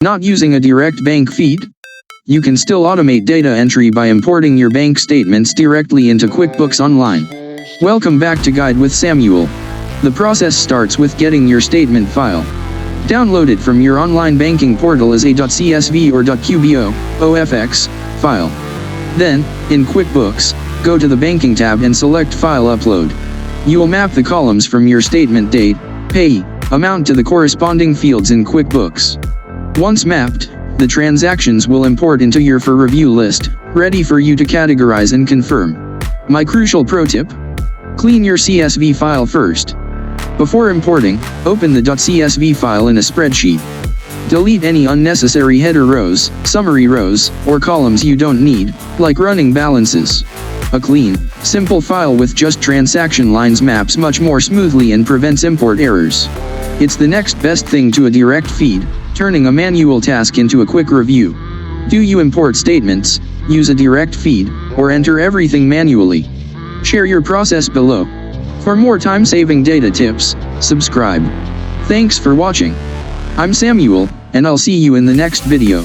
Not using a direct bank feed? You can still automate data entry by importing your bank statements directly into QuickBooks Online. Welcome back to Guide with Samuel. The process starts with getting your statement file. Download it from your online banking portal as a .csv or .qbo file. Then, in QuickBooks, go to the Banking tab and select File Upload. You will map the columns from your statement date, payee, amount to the corresponding fields in QuickBooks. Once mapped, the transactions will import into your For Review list, ready for you to categorize and confirm. My crucial pro tip: clean your CSV file first. Before importing, open the .csv file in a spreadsheet. Delete any unnecessary header rows, summary rows, or columns you don't need, like running balances. A clean, simple file with just transaction lines maps much more smoothly and prevents import errors. It's the next best thing to a direct feed, turning a manual task into a quick review. Do you import statements, use a direct feed, or enter everything manually? Share your process below. For more time-saving data tips, subscribe. Thanks for watching. I'm Samuel, and I'll see you in the next video.